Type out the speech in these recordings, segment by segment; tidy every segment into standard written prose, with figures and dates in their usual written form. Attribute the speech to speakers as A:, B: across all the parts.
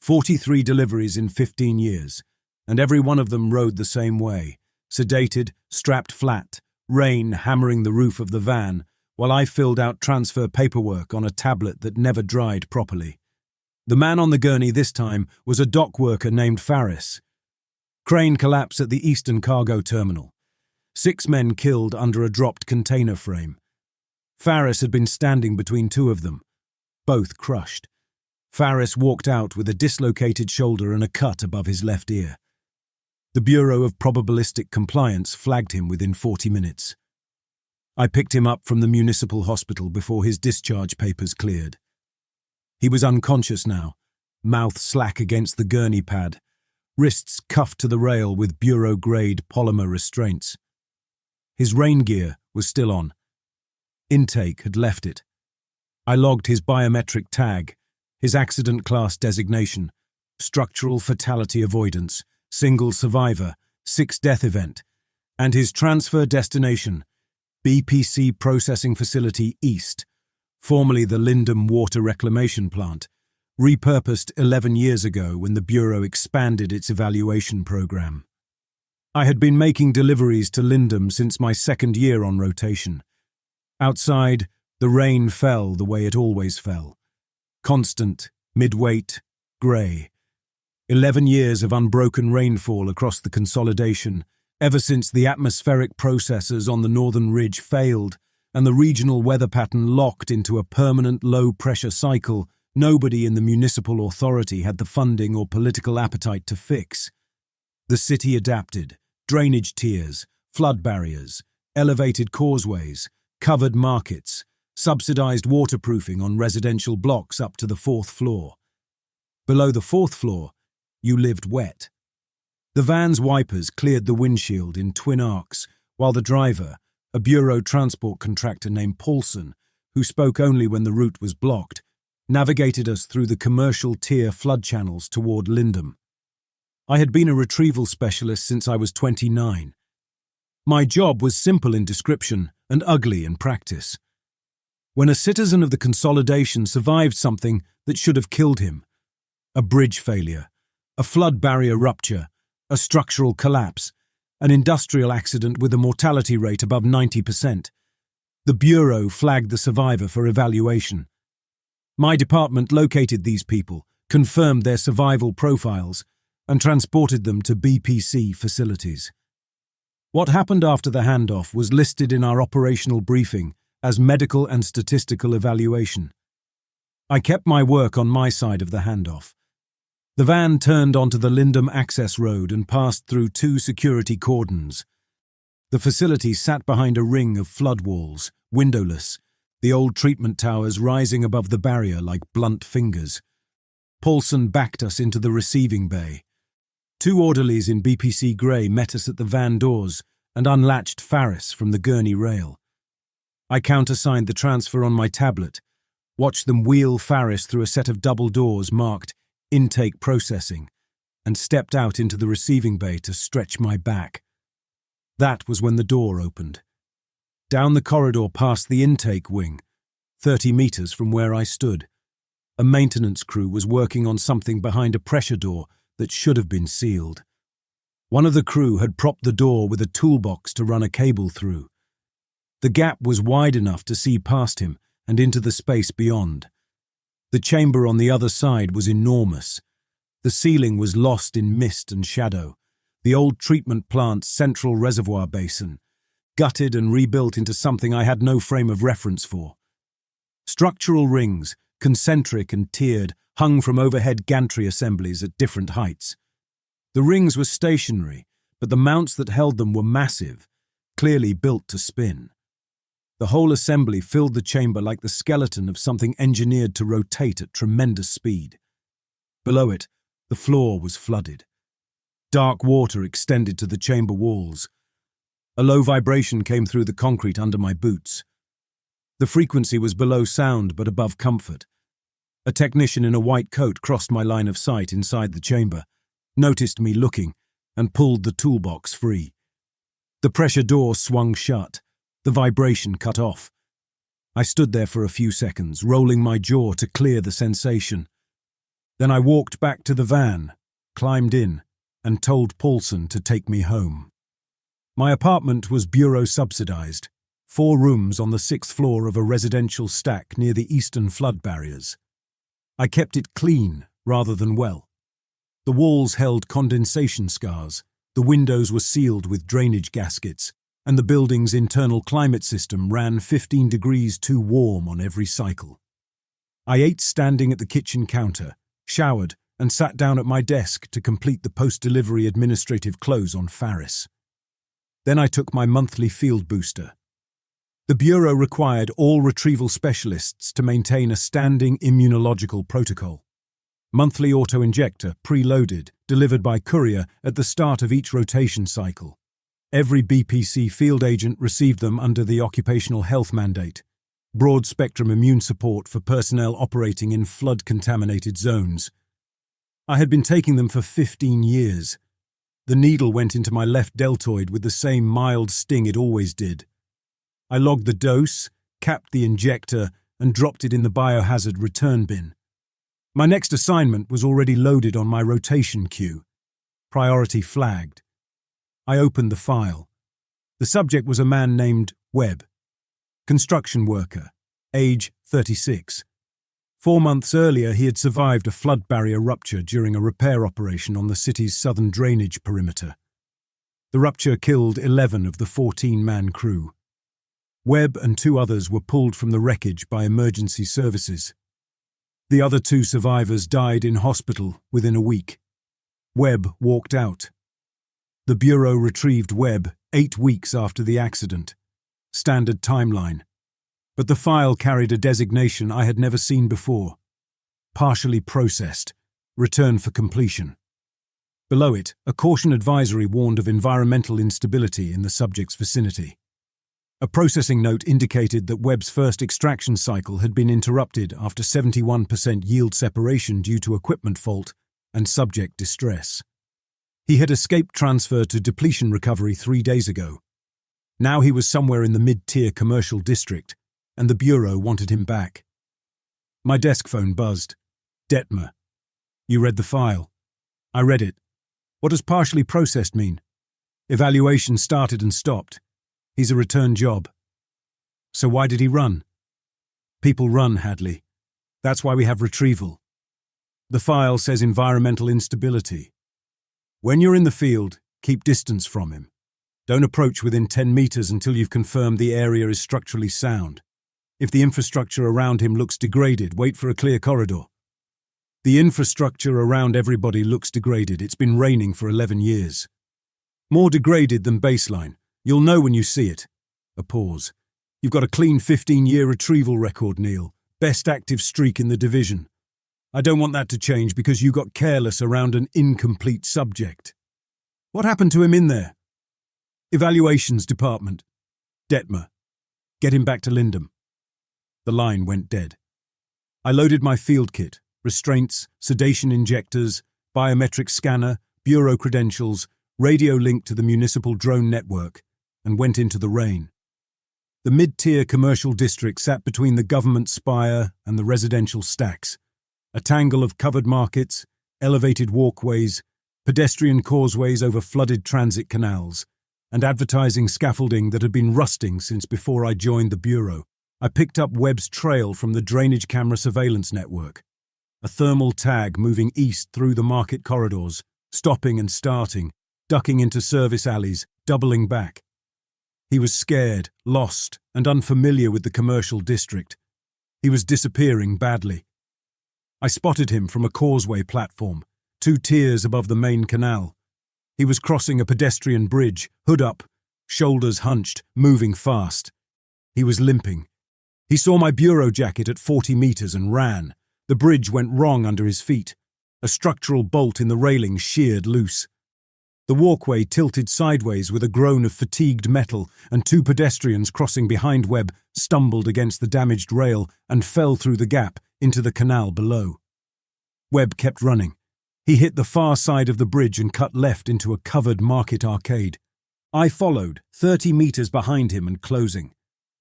A: 43 deliveries in 15 years, and every one of them rode the same way, sedated, strapped flat, rain hammering the roof of the van, while I filled out transfer paperwork on a tablet that never dried properly. The man on the gurney this time was a dock worker named Faris. Crane collapse at the Eastern Cargo Terminal. 6 men killed under a dropped container frame. Faris had been standing between 2 of them, both crushed. Faris walked out with a dislocated shoulder and a cut above his left ear. The Bureau of Probabilistic Compliance flagged him within 40 minutes. I picked him up from the municipal hospital before his discharge papers cleared. He was unconscious now, mouth slack against the gurney pad, wrists cuffed to the rail with bureau-grade polymer restraints. His rain gear was still on. Intake had left it. I logged his biometric tag, his accident class designation, structural fatality avoidance, single survivor, 6 death event, and his transfer destination, BPC Processing Facility East, formerly the Lindum Water Reclamation Plant, repurposed 11 years ago when the Bureau expanded its evaluation program. I had been making deliveries to Lindum since my 2nd year on rotation. Outside, the rain fell the way it always fell. Constant, mid-weight, grey. 11 years of unbroken rainfall across the consolidation, ever since the atmospheric processors on the northern ridge failed and the regional weather pattern locked into a permanent low-pressure cycle nobody in the municipal authority had the funding or political appetite to fix. The city adapted: drainage tiers, flood barriers, elevated causeways, covered markets, subsidized waterproofing on residential blocks up to the 4th floor. Below the 4th floor, you lived wet. The van's wipers cleared the windshield in twin arcs, while the driver, a Bureau transport contractor named Paulson, who spoke only when the route was blocked, navigated us through the commercial tier flood channels toward Lindum. I had been a retrieval specialist since I was 29. My job was simple in description and ugly in practice. When a citizen of the consolidation survived something that should have killed him, a bridge failure, a flood barrier rupture, a structural collapse, an industrial accident with a mortality rate above 90%, the Bureau flagged the survivor for evaluation. My department located these people, confirmed their survival profiles, and transported them to BPC facilities. What happened after the handoff was listed in our operational briefing as medical and statistical evaluation. I kept my work on my side of the handoff. The van turned onto the Lindum access road and passed through 2 security cordons. The facility sat behind a ring of flood walls, windowless, the old treatment towers rising above the barrier like blunt fingers. Paulson backed us into the receiving bay. 2 orderlies in BPC grey met us at the van doors and unlatched Faris from the gurney rail. I countersigned the transfer on my tablet, watched them wheel Faris through a set of double doors marked Intake Processing, and stepped out into the receiving bay to stretch my back. That was when the door opened. Down the corridor past the intake wing, 30 meters from where I stood, a maintenance crew was working on something behind a pressure door that should have been sealed. One of the crew had propped the door with a toolbox to run a cable through. The gap was wide enough to see past him and into the space beyond. The chamber on the other side was enormous. The ceiling was lost in mist and shadow, the old treatment plant's central reservoir basin, gutted and rebuilt into something I had no frame of reference for. Structural rings, concentric and tiered, hung from overhead gantry assemblies at different heights. The rings were stationary, but the mounts that held them were massive, clearly built to spin. The whole assembly filled the chamber like the skeleton of something engineered to rotate at tremendous speed. Below it, the floor was flooded. Dark water extended to the chamber walls. A low vibration came through the concrete under my boots. The frequency was below sound but above comfort. A technician in a white coat crossed my line of sight inside the chamber, noticed me looking, and pulled the toolbox free. The pressure door swung shut. The vibration cut off. I stood there for a few seconds, rolling my jaw to clear the sensation. Then I walked back to the van, climbed in, and told Paulson to take me home. My apartment was bureau-subsidized, 4 rooms on the 6th floor of a residential stack near the eastern flood barriers. I kept it clean rather than well. The walls held condensation scars, the windows were sealed with drainage gaskets, and the building's internal climate system ran 15 degrees too warm on every cycle. I ate standing at the kitchen counter, showered, and sat down at my desk to complete the post-delivery administrative close on Faris. Then I took my monthly field booster. The Bureau required all retrieval specialists to maintain a standing immunological protocol. Monthly auto-injector, preloaded, delivered by courier at the start of each rotation cycle. Every BPC field agent received them under the occupational health mandate. Broad-spectrum immune support for personnel operating in flood-contaminated zones. I had been taking them for 15 years. The needle went into my left deltoid with the same mild sting it always did. I logged the dose, capped the injector, and dropped it in the biohazard return bin. My next assignment was already loaded on my rotation queue. Priority flagged. I opened the file. The subject was a man named Webb. Construction worker, age 36. 4 months earlier, he had survived a flood barrier rupture during a repair operation on the city's southern drainage perimeter. The rupture killed 11 of the 14-man crew. Webb and 2 others were pulled from the wreckage by emergency services. The other 2 survivors died in hospital within a week. Webb walked out. The Bureau retrieved Webb 8 weeks after the accident. Standard timeline. But the file carried a designation I had never seen before. Partially processed. Return for completion. Below it, a caution advisory warned of environmental instability in the subject's vicinity. A processing note indicated that Webb's first extraction cycle had been interrupted after 71% yield separation due to equipment fault and subject distress. He had escaped transfer to depletion recovery 3 days ago. Now he was somewhere in the mid-tier commercial district, and the Bureau wanted him back. My desk phone buzzed. Detmer. You read the file. I read it. What does partially processed mean? Evaluation started and stopped. He's a return job. So why did he run? People run, Hadley. That's why we have retrieval. The file says environmental instability. When you're in the field, keep distance from him. Don't approach within 10 meters until you've confirmed the area is structurally sound. If the infrastructure around him looks degraded, wait for a clear corridor. The infrastructure around everybody looks degraded. It's been raining for 11 years. More degraded than baseline. You'll know when you see it. A pause. You've got a clean 15-year retrieval record, Neil. Best active streak in the division. I don't want that to change because you got careless around an incomplete subject. What happened to him in there? Evaluations department. Detmer. Get him back to Lindum. The line went dead. I loaded my field kit, restraints, sedation injectors, biometric scanner, bureau credentials, radio link to the municipal drone network, and went into the rain. The mid-tier commercial district sat between the government spire and the residential stacks, a tangle of covered markets, elevated walkways, pedestrian causeways over flooded transit canals, and advertising scaffolding that had been rusting since before I joined the Bureau. I picked up Webb's trail from the drainage camera surveillance network. A thermal tag moving east through the market corridors, stopping and starting, ducking into service alleys, doubling back. He was scared, lost, and unfamiliar with the commercial district. He was disappearing badly. I spotted him from a causeway platform, 2 tiers above the main canal. He was crossing a pedestrian bridge, hood up, shoulders hunched, moving fast. He was limping. He saw my bureau jacket at 40 meters and ran. The bridge went wrong under his feet. A structural bolt in the railing sheared loose. The walkway tilted sideways with a groan of fatigued metal, and 2 pedestrians crossing behind Webb stumbled against the damaged rail and fell through the gap into the canal below. Webb kept running. He hit the far side of the bridge and cut left into a covered market arcade. I followed, 30 meters behind him and closing.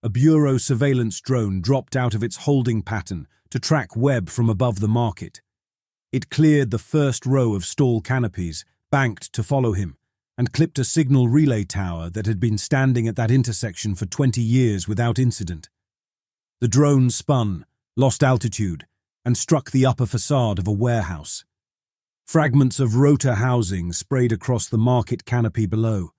A: A Bureau surveillance drone dropped out of its holding pattern to track Webb from above the market. It cleared the first row of stall canopies, banked to follow him, and clipped a signal relay tower that had been standing at that intersection for 20 years without incident. The drone spun, lost altitude, and struck the upper facade of a warehouse. Fragments of rotor housing sprayed across the market canopy below.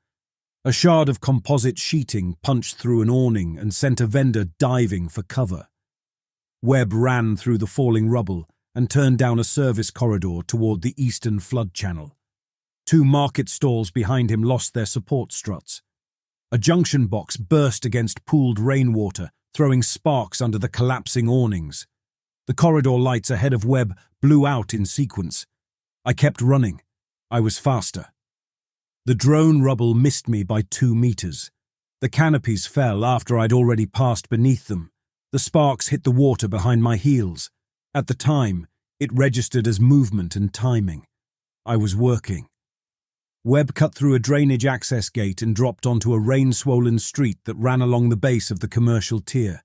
A: A shard of composite sheeting punched through an awning and sent a vendor diving for cover. Webb ran through the falling rubble and turned down a service corridor toward the eastern flood channel. 2 market stalls behind him lost their support struts. A junction box burst against pooled rainwater, throwing sparks under the collapsing awnings. The corridor lights ahead of Webb blew out in sequence. I kept running. I was faster. The drone rubble missed me by 2 meters. The canopies fell after I'd already passed beneath them. The sparks hit the water behind my heels. At the time, it registered as movement and timing. I was working. Webb cut through a drainage access gate and dropped onto a rain-swollen street that ran along the base of the commercial tier.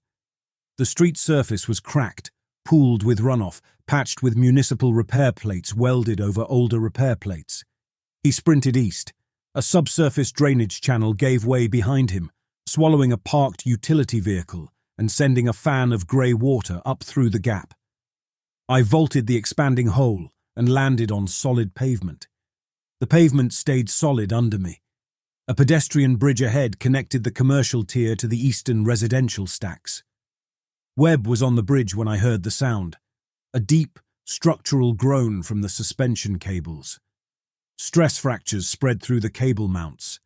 A: The street surface was cracked, pooled with runoff, patched with municipal repair plates welded over older repair plates. He sprinted east. A subsurface drainage channel gave way behind him, swallowing a parked utility vehicle and sending a fan of grey water up through the gap. I vaulted the expanding hole and landed on solid pavement. The pavement stayed solid under me. A pedestrian bridge ahead connected the commercial tier to the eastern residential stacks. Webb was on the bridge when I heard the sound. A deep, structural groan from the suspension cables. Stress fractures spread through the cable mounts.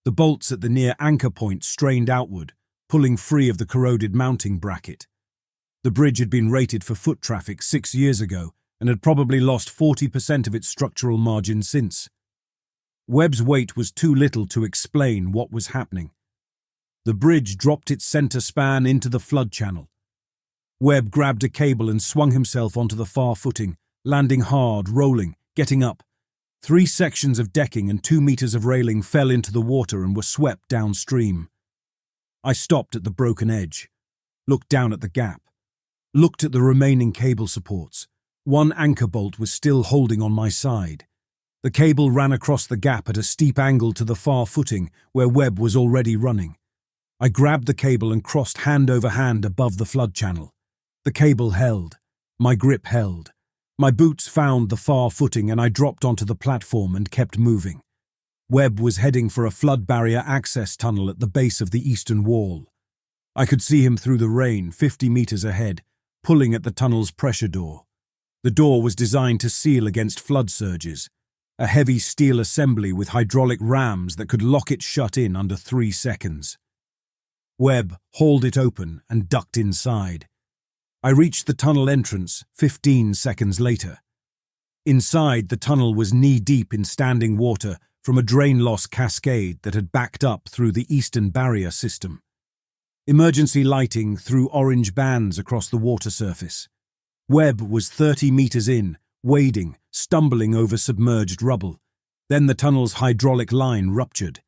A: The bolts at the near anchor point strained outward, pulling free of the corroded mounting bracket. The bridge had been rated for foot traffic 6 years ago and had probably lost 40% of its structural margin since. Webb's weight was too little to explain what was happening. The bridge dropped its center span into the flood channel. Webb grabbed a cable and swung himself onto the far footing, landing hard, rolling, getting up. 3 sections of decking and 2 meters of railing fell into the water and were swept downstream. I stopped at the broken edge, looked down at the gap, looked at the remaining cable supports. 1 anchor bolt was still holding on my side. The cable ran across the gap at a steep angle to the far footing where Webb was already running. I grabbed the cable and crossed hand over hand above the flood channel. The cable held. My grip held. My boots found the far footing and I dropped onto the platform and kept moving. Webb was heading for a flood barrier access tunnel at the base of the eastern wall. I could see him through the rain 50 meters ahead, pulling at the tunnel's pressure door. The door was designed to seal against flood surges. A heavy steel assembly with hydraulic rams that could lock it shut in under 3 seconds. Webb hauled it open and ducked inside. I reached the tunnel entrance 15 seconds later. Inside, the tunnel was knee-deep in standing water from a drain loss cascade that had backed up through the eastern barrier system. Emergency lighting threw orange bands across the water surface. Webb was 30 meters in, wading, stumbling over submerged rubble. Then the tunnel's hydraulic line ruptured.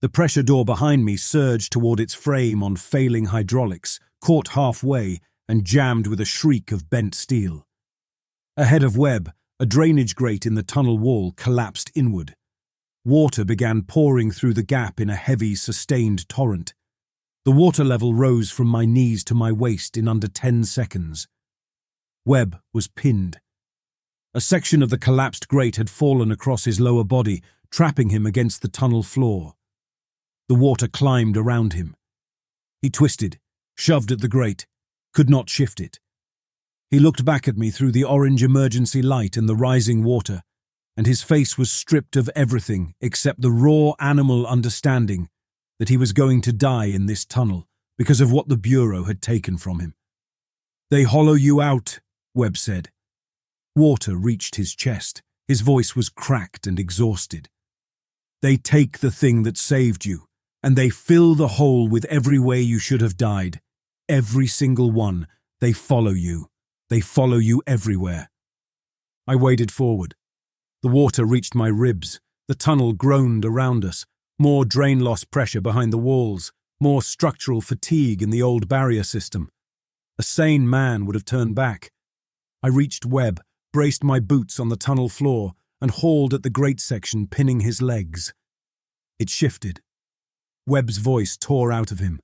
A: The pressure door behind me surged toward its frame on failing hydraulics, caught halfway, and jammed with a shriek of bent steel. Ahead of Webb, a drainage grate in the tunnel wall collapsed inward. Water began pouring through the gap in a heavy, sustained torrent. The water level rose from my knees to my waist in under 10 seconds. Webb was pinned. A section of the collapsed grate had fallen across his lower body, trapping him against the tunnel floor. The water climbed around him. He twisted, shoved at the grate, could not shift it. He looked back at me through the orange emergency light and the rising water, and his face was stripped of everything except the raw animal understanding that he was going to die in this tunnel because of what the Bureau had taken from him. "They hollow you out," Webb said. Water reached his chest. His voice was cracked and exhausted. "They take the thing that saved you, and they fill the hole with every way you should have died. Every single one. They follow you. They follow you everywhere." I waded forward. The water reached my ribs. The tunnel groaned around us. More drain loss pressure behind the walls. More structural fatigue in the old barrier system. A sane man would have turned back. I reached Webb, braced my boots on the tunnel floor, and hauled at the grate section, pinning his legs. It shifted. Webb's voice tore out of him.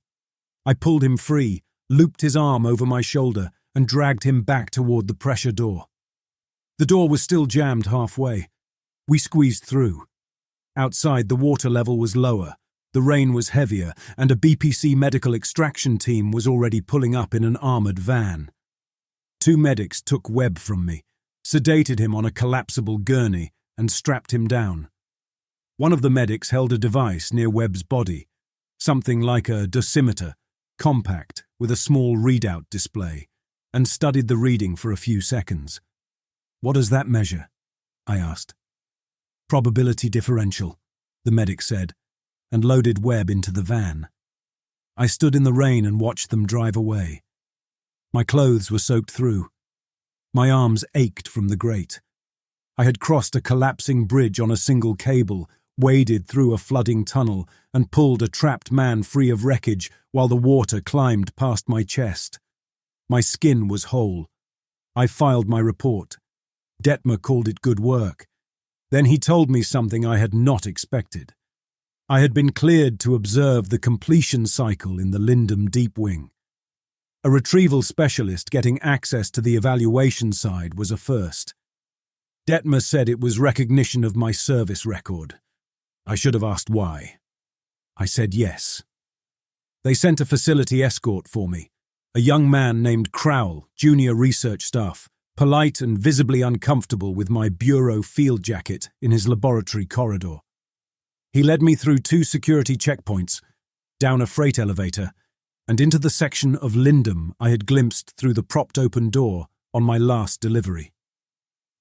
A: I pulled him free, looped his arm over my shoulder, and dragged him back toward the pressure door. The door was still jammed halfway. We squeezed through. Outside, the water level was lower, the rain was heavier, and a BPC medical extraction team was already pulling up in an armored van. 2 medics took Webb from me, sedated him on a collapsible gurney, and strapped him down. One of the medics held a device near Webb's body, something like a dosimeter, compact, with a small readout display, and studied the reading for a few seconds. "What does that measure?" I asked. "Probability differential," the medic said, and loaded Webb into the van. I stood in the rain and watched them drive away. My clothes were soaked through. My arms ached from the grate. I had crossed a collapsing bridge on a single cable, waded through a flooding tunnel, and pulled a trapped man free of wreckage while the water climbed past my chest. My skin was whole. I filed my report. Detmer called it good work. Then he told me something I had not expected. I had been cleared to observe the completion cycle in the Lindum Deep Wing. A retrieval specialist getting access to the evaluation side was a first. Detmer said it was recognition of my service record. I should have asked why. I said yes. They sent a facility escort for me, a young man named Crowell, junior research staff, polite and visibly uncomfortable with my bureau field jacket in his laboratory corridor. He led me through 2 security checkpoints, down a freight elevator, and into the section of Lindum I had glimpsed through the propped-open door on my last delivery.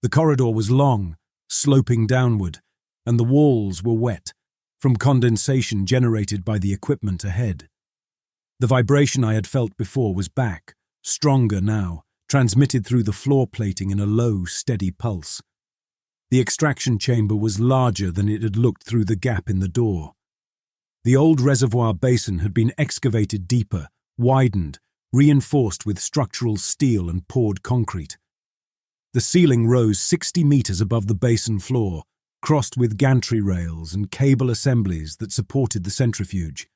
A: The corridor was long, sloping downward, and the walls were wet, from condensation generated by the equipment ahead. The vibration I had felt before was back, stronger now, transmitted through the floor plating in a low, steady pulse. The extraction chamber was larger than it had looked through the gap in the door. The old reservoir basin had been excavated deeper, widened, reinforced with structural steel and poured concrete. The ceiling rose 60 meters above the basin floor, crossed with gantry rails and cable assemblies that supported the centrifuge.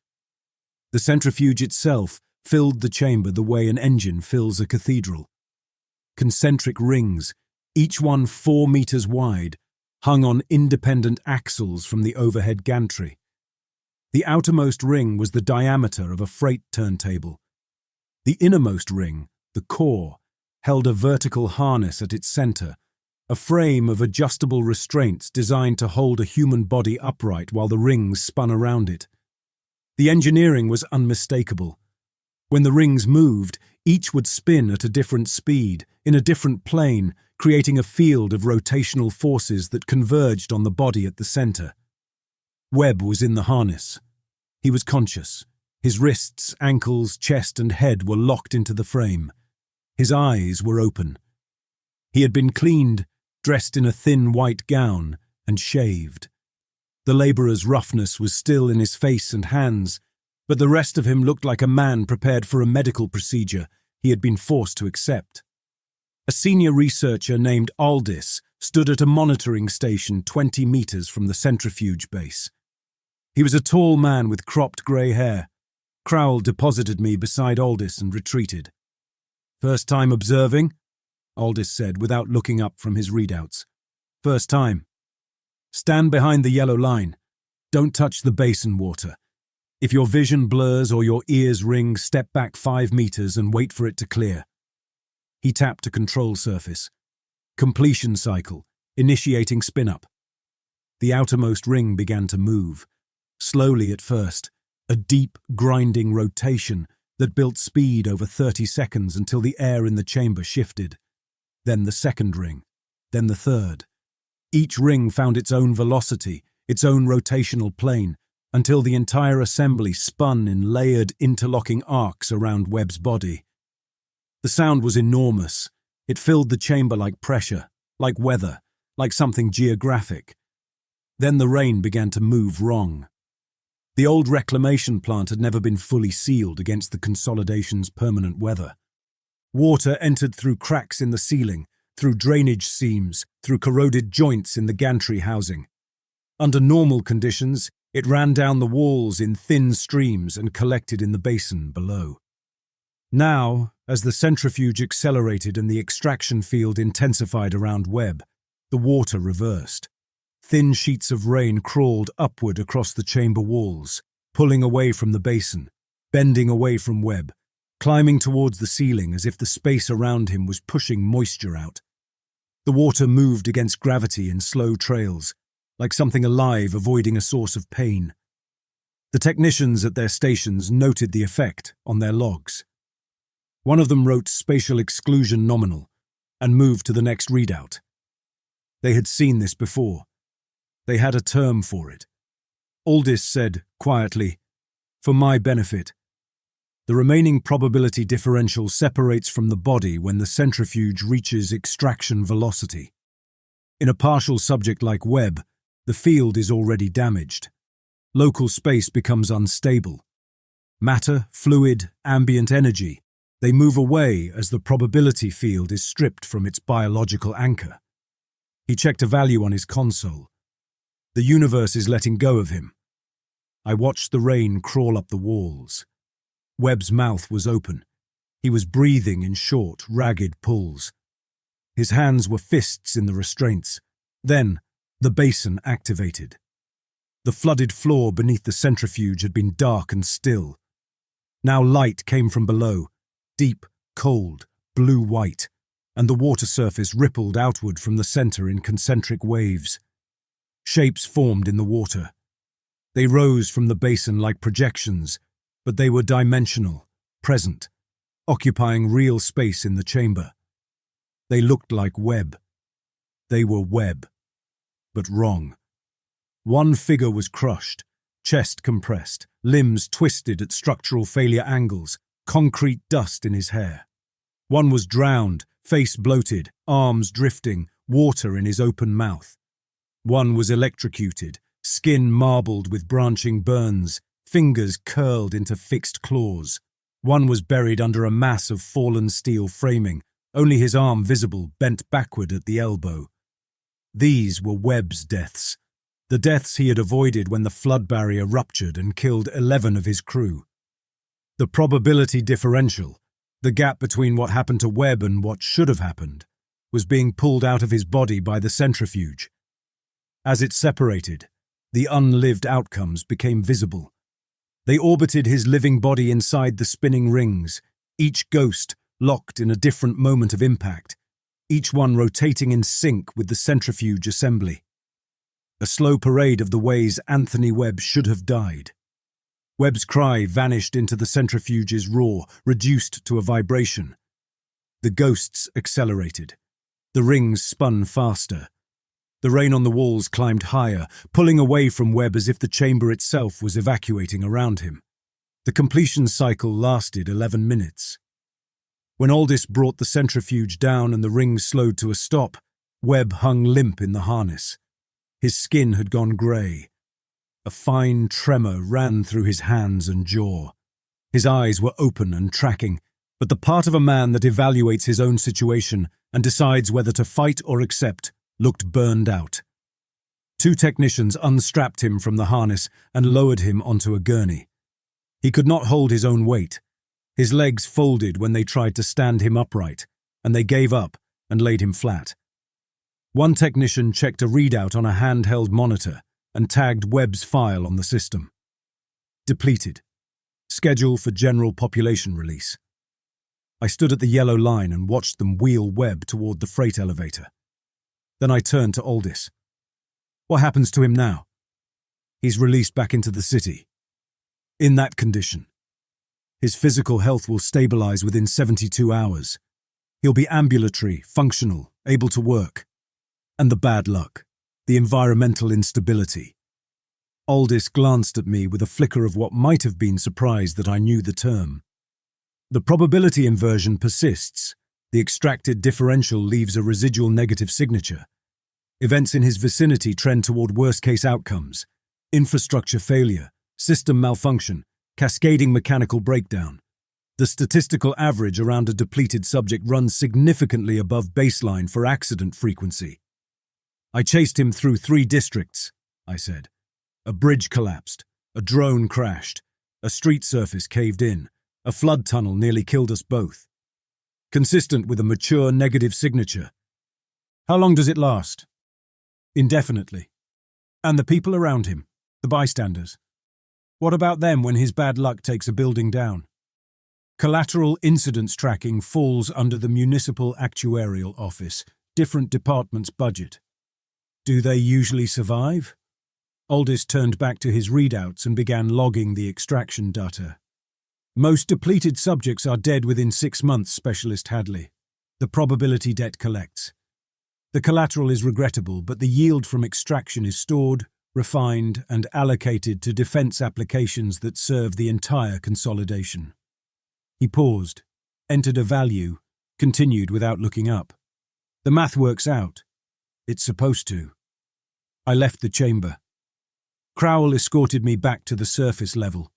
A: The centrifuge itself filled the chamber the way an engine fills a cathedral. Concentric rings, each one 4 meters wide, hung on independent axles from the overhead gantry. The outermost ring was the diameter of a freight turntable. The innermost ring, the core, held a vertical harness at its center, a frame of adjustable restraints designed to hold a human body upright while the rings spun around it. The engineering was unmistakable. When the rings moved, each would spin at a different speed, in a different plane, creating a field of rotational forces that converged on the body at the center. Webb was in the harness. He was conscious. His wrists, ankles, chest, and head were locked into the frame. His eyes were open. He had been cleaned, dressed in a thin white gown, and shaved. The laborer's roughness was still in his face and hands, but the rest of him looked like a man prepared for a medical procedure he had been forced to accept. A senior researcher named Aldis stood at a monitoring station 20 meters from the centrifuge base. He was a tall man with cropped grey hair. Crowell deposited me beside Aldis and retreated. "First time observing?" Aldis said without looking up from his readouts. "First time. Stand behind the yellow line. Don't touch the basin water. If your vision blurs or your ears ring, step back 5 meters and wait for it to clear." He tapped a control surface. Completion cycle, initiating spin-up. The outermost ring began to move. Slowly at first, a deep, grinding rotation that built speed over 30 seconds until the air in the chamber shifted. Then the second ring, then the third. Each ring found its own velocity, its own rotational plane, until the entire assembly spun in layered, interlocking arcs around Webb's body. The sound was enormous. It filled the chamber like pressure, like weather, like something geographic. Then the rain began to move wrong. The old reclamation plant had never been fully sealed against the consolidation's permanent weather. Water entered through cracks in the ceiling, through drainage seams, through corroded joints in the gantry housing. Under normal conditions, it ran down the walls in thin streams and collected in the basin below. Now, as the centrifuge accelerated and the extraction field intensified around Webb, the water reversed. Thin sheets of rain crawled upward across the chamber walls, pulling away from the basin, bending away from Webb, climbing towards the ceiling as if the space around him was pushing moisture out. The water moved against gravity in slow trails, like something alive avoiding a source of pain. The technicians at their stations noted the effect on their logs. One of them wrote spatial exclusion nominal and moved to the next readout. They had seen this before. They had a term for it. Aldis said, quietly, "For my benefit. The remaining probability differential separates from the body when the centrifuge reaches extraction velocity. In a partial subject like Webb, the field is already damaged. Local space becomes unstable. Matter, fluid, ambient energy, they move away as the probability field is stripped from its biological anchor." He checked a value on his console. The universe is letting go of him. I watched the rain crawl up the walls. Webb's mouth was open. He was breathing in short, ragged pulls. His hands were fists in the restraints. Then, the basin activated. The flooded floor beneath the centrifuge had been dark and still. Now light came from below, deep, cold, blue-white, and the water surface rippled outward from the center in concentric waves. Shapes formed in the water. They rose from the basin like projections, but they were dimensional, present, occupying real space in the chamber. They looked like Webb. They were Webb, but wrong. One figure was crushed, chest compressed, limbs twisted at structural failure angles, concrete dust in his hair. One was drowned, face bloated, arms drifting, water in his open mouth. One was electrocuted, skin marbled with branching burns, fingers curled into fixed claws. One was buried under a mass of fallen steel framing, only his arm visible, bent backward at the elbow. These were Webb's deaths, the deaths he had avoided when the flood barrier ruptured and killed 11 of his crew. The probability differential, the gap between what happened to Webb and what should have happened, was being pulled out of his body by the centrifuge. As it separated, the unlived outcomes became visible. They orbited his living body inside the spinning rings, each ghost locked in a different moment of impact, each one rotating in sync with the centrifuge assembly. A slow parade of the ways Anthony Webb should have died. Webb's cry vanished into the centrifuge's roar, reduced to a vibration. The ghosts accelerated. The rings spun faster. The rain on the walls climbed higher, pulling away from Webb as if the chamber itself was evacuating around him. The completion cycle lasted 11 minutes. When Aldis brought the centrifuge down and the rings slowed to a stop, Webb hung limp in the harness. His skin had gone grey. A fine tremor ran through his hands and jaw. His eyes were open and tracking, but the part of a man that evaluates his own situation and decides whether to fight or accept looked burned out. 2 technicians unstrapped him from the harness and lowered him onto a gurney. He could not hold his own weight. His legs folded when they tried to stand him upright, and they gave up and laid him flat. One technician checked a readout on a handheld monitor and tagged Webb's file on the system. Depleted. Schedule for general population release. I stood at the yellow line and watched them wheel Webb toward the freight elevator. Then I turned to Aldis. What happens to him now? He's released back into the city. In that condition. His physical health will stabilize within 72 hours. He'll be ambulatory, functional, able to work. And the bad luck, the environmental instability. Aldis glanced at me with a flicker of what might have been surprise that I knew the term. The probability inversion persists. The extracted differential leaves a residual negative signature. Events in his vicinity trend toward worst-case outcomes. Infrastructure failure, system malfunction, cascading mechanical breakdown. The statistical average around a depleted subject runs significantly above baseline for accident frequency. I chased him through 3 districts, I said. A bridge collapsed, a drone crashed, a street surface caved in, a flood tunnel nearly killed us both. Consistent with a mature negative signature. How long does it last? Indefinitely. And the people around him, the bystanders. What about them when his bad luck takes a building down? Collateral incidents tracking falls under the Municipal Actuarial Office, different department's budget. Do they usually survive? Aldis turned back to his readouts and began logging the extraction data. Most depleted subjects are dead within 6 months, Specialist Hadley. The probability debt collects. The collateral is regrettable, but the yield from extraction is stored, refined, and allocated to defense applications that serve the entire consolidation. He paused, entered a value, continued without looking up. The math works out. It's supposed to. I left the chamber. Crowell escorted me back to the surface level.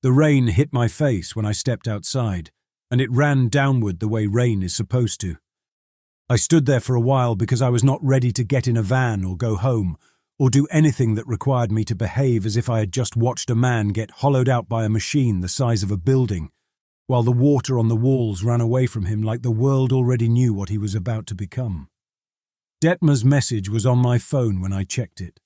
A: The rain hit my face when I stepped outside, and it ran downward the way rain is supposed to. I stood there for a while because I was not ready to get in a van or go home, or do anything that required me to behave as if I had just watched a man get hollowed out by a machine the size of a building, while the water on the walls ran away from him like the world already knew what he was about to become. Detmer's message was on my phone when I checked it.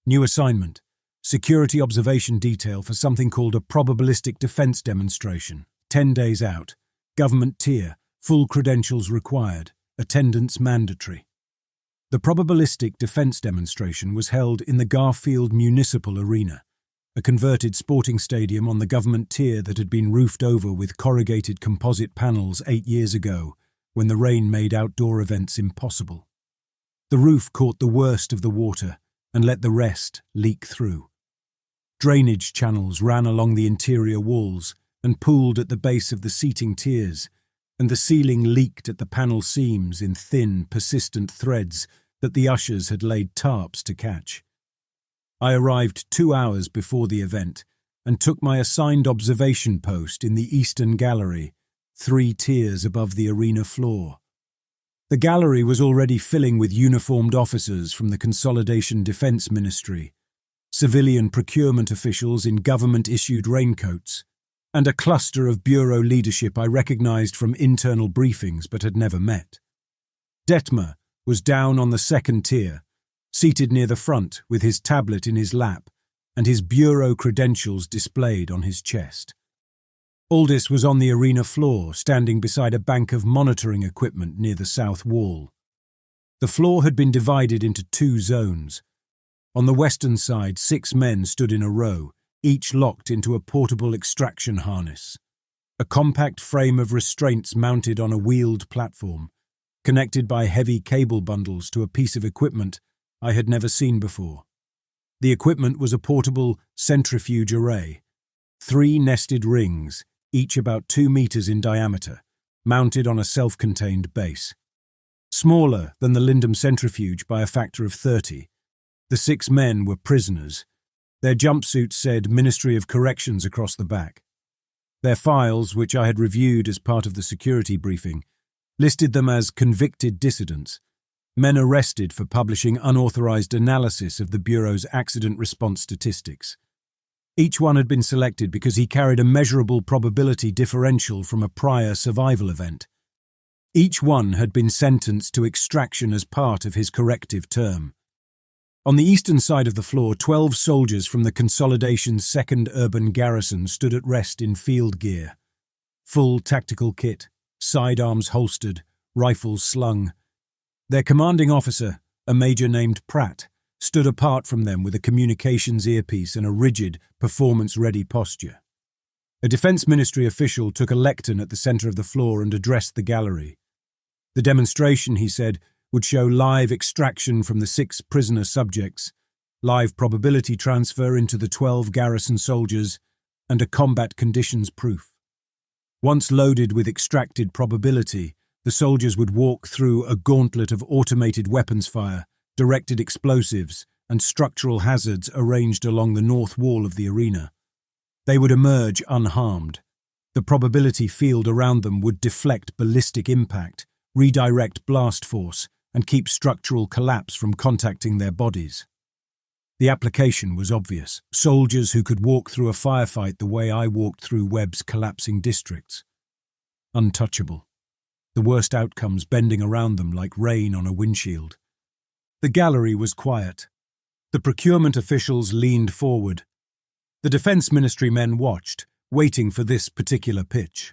A: New assignment. Security observation detail for something called a probabilistic defense demonstration. 10 days out. Government tier. Full credentials required. Attendance mandatory. The probabilistic defense demonstration was held in the Garfield Municipal Arena, a converted sporting stadium on the government tier that had been roofed over with corrugated composite panels 8 years ago, when the rain made outdoor events impossible. The roof caught the worst of the water and let the rest leak through. Drainage channels ran along the interior walls and pooled at the base of the seating tiers, and the ceiling leaked at the panel seams in thin, persistent threads that the ushers had laid tarps to catch. I arrived 2 hours before the event and took my assigned observation post in the Eastern Gallery, 3 tiers above the arena floor. The gallery was already filling with uniformed officers from the Consolidation Defense Ministry, civilian procurement officials in government-issued raincoats, and a cluster of bureau leadership I recognized from internal briefings but had never met. Detmer was down on the 2nd tier, seated near the front with his tablet in his lap and his bureau credentials displayed on his chest. Aldis was on the arena floor, standing beside a bank of monitoring equipment near the south wall. The floor had been divided into 2 zones. On the western side, 6 men stood in a row, each locked into a portable extraction harness. A compact frame of restraints mounted on a wheeled platform, connected by heavy cable bundles to a piece of equipment I had never seen before. The equipment was a portable centrifuge array, 3 nested rings, each about 2 meters in diameter, mounted on a self-contained base. Smaller than the Lindum centrifuge by a factor of 30, the 6 men were prisoners. Their jumpsuits said Ministry of Corrections across the back. Their files, which I had reviewed as part of the security briefing, listed them as convicted dissidents, men arrested for publishing unauthorized analysis of the Bureau's accident response statistics. Each one had been selected because he carried a measurable probability differential from a prior survival event. Each one had been sentenced to extraction as part of his corrective term. On the eastern side of the floor, 12 soldiers from the Consolidation's 2nd Urban Garrison stood at rest in field gear. Full tactical kit, sidearms holstered, rifles slung. Their commanding officer, a major named Pratt, stood apart from them with a communications earpiece and a rigid, performance-ready posture. A Defense Ministry official took a lectern at the center of the floor and addressed the gallery. The demonstration, he said, would show live extraction from the 6 prisoner subjects, live probability transfer into the 12 garrison soldiers, and a combat conditions proof. Once loaded with extracted probability, the soldiers would walk through a gauntlet of automated weapons fire, directed explosives, and structural hazards arranged along the north wall of the arena. They would emerge unharmed. The probability field around them would deflect ballistic impact, redirect blast force, and keep structural collapse from contacting their bodies. The application was obvious. Soldiers who could walk through a firefight the way I walked through Webb's collapsing districts. Untouchable. The worst outcomes bending around them like rain on a windshield. The gallery was quiet. The procurement officials leaned forward. The Defense Ministry men watched, waiting for this particular pitch.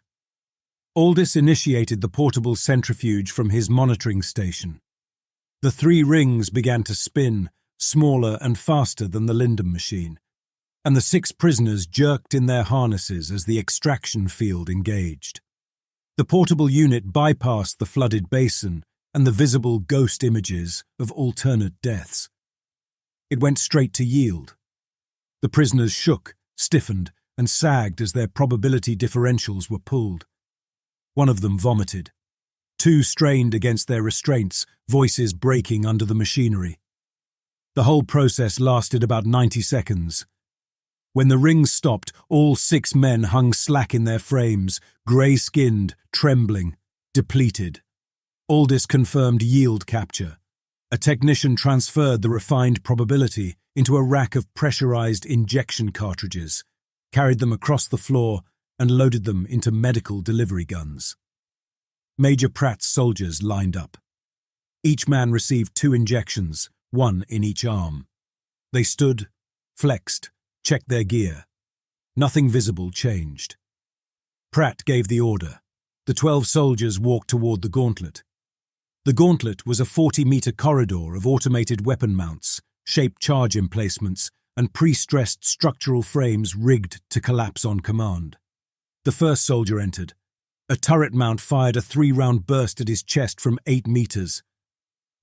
A: Aldous initiated the portable centrifuge from his monitoring station. The 3 rings began to spin, smaller and faster than the Lindem machine, and the 6 prisoners jerked in their harnesses as the extraction field engaged. The portable unit bypassed the flooded basin and the visible ghost images of alternate deaths. It went straight to yield. The prisoners shook, stiffened, and sagged as their probability differentials were pulled. One of them vomited. 2 strained against their restraints, voices breaking under the machinery. The whole process lasted about 90 seconds. When the rings stopped, all 6 men hung slack in their frames, grey-skinned, trembling, depleted. Aldous confirmed yield capture. A technician transferred the refined probability into a rack of pressurized injection cartridges, carried them across the floor, and loaded them into medical delivery guns. Major Pratt's soldiers lined up. Each man received 2 injections, 1 in each arm. They stood, flexed, checked their gear. Nothing visible changed. Pratt gave the order. The 12 soldiers walked toward the gauntlet. The gauntlet was a 40-meter corridor of automated weapon mounts, shaped charge emplacements, and pre-stressed structural frames rigged to collapse on command. The first soldier entered. A turret mount fired a 3-round burst at his chest from 8 meters.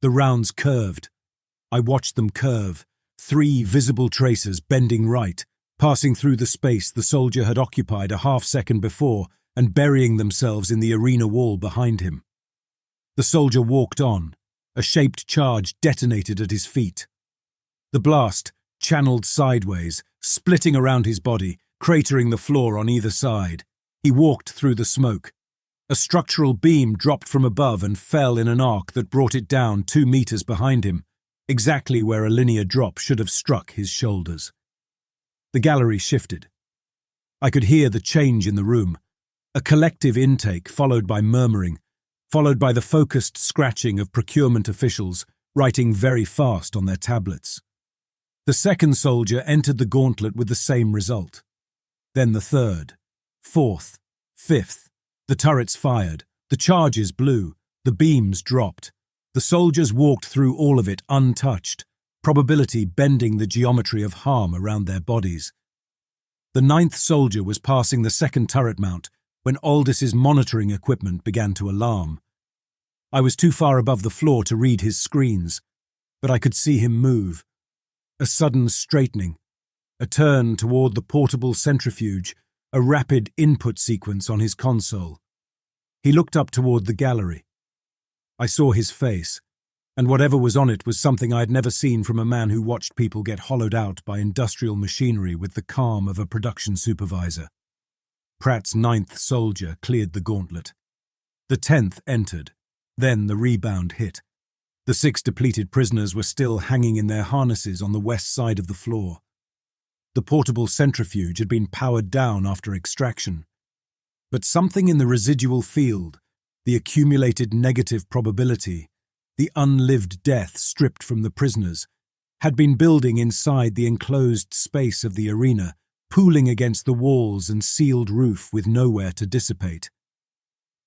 A: The rounds curved. I watched them curve, 3 visible tracers bending right, passing through the space the soldier had occupied a half-second before and burying themselves in the arena wall behind him. The soldier walked on. A shaped charge detonated at his feet. The blast channeled sideways, splitting around his body, cratering the floor on either side. He walked through the smoke. A structural beam dropped from above and fell in an arc that brought it down 2 meters behind him, exactly where a linear drop should have struck his shoulders. The gallery shifted. I could hear the change in the room. A collective intake followed by murmuring, followed by the focused scratching of procurement officials writing very fast on their tablets. The second soldier entered the gauntlet with the same result. Then the third, fourth, fifth. The turrets fired, the charges blew, the beams dropped. The soldiers walked through all of it untouched, probability bending the geometry of harm around their bodies. The 9th soldier was passing the second turret mount when Aldis's monitoring equipment began to alarm. I was too far above the floor to read his screens, but I could see him move. A sudden straightening, a turn toward the portable centrifuge, a rapid input sequence on his console. He looked up toward the gallery. I saw his face, and whatever was on it was something I had never seen from a man who watched people get hollowed out by industrial machinery with the calm of a production supervisor. Pratt's 9th soldier cleared the gauntlet. The 10th entered. Then the rebound hit. The 6 depleted prisoners were still hanging in their harnesses on the west side of the floor. The portable centrifuge had been powered down after extraction. But something in the residual field, the accumulated negative probability, the unlived death stripped from the prisoners, had been building inside the enclosed space of the arena, pooling against the walls and sealed roof with nowhere to dissipate.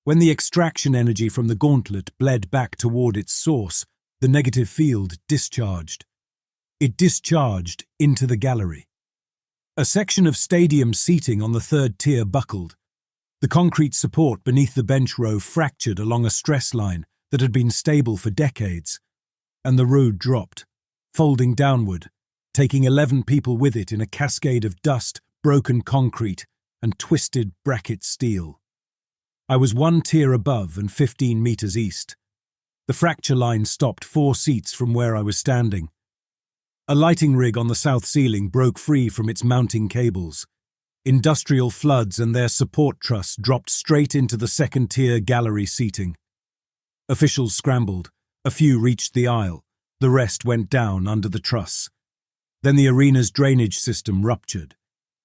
A: When the extraction energy from the gauntlet bled back toward its source, the negative field discharged. It discharged into the gallery. A section of stadium seating on the 3rd tier buckled. The concrete support beneath the bench row fractured along a stress line that had been stable for decades, and the road dropped, folding downward, taking 11 people with it in a cascade of dust, broken concrete, and twisted bracket steel. I was 1 tier above and 15 meters east. The fracture line stopped 4 seats from where I was standing. A lighting rig on the south ceiling broke free from its mounting cables. Industrial floods and their support truss dropped straight into the second-tier gallery seating. Officials scrambled. A few reached the aisle. The rest went down under the truss. Then the arena's drainage system ruptured.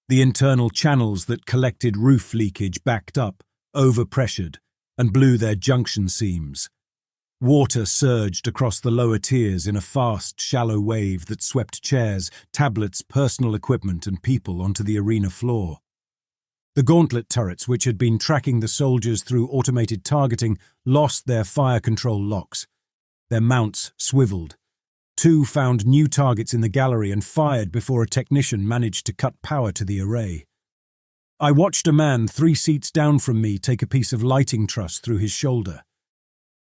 A: The internal channels that collected roof leakage backed up, overpressured, and blew their junction seams. Water surged across the lower tiers in a fast, shallow wave that swept chairs, tablets, personal equipment, and people onto the arena floor. The gauntlet turrets, which had been tracking the soldiers through automated targeting, lost their fire control locks. Their mounts swiveled. 2 found new targets in the gallery and fired before a technician managed to cut power to the array. I watched a man 3 seats down from me take a piece of lighting truss through his shoulder.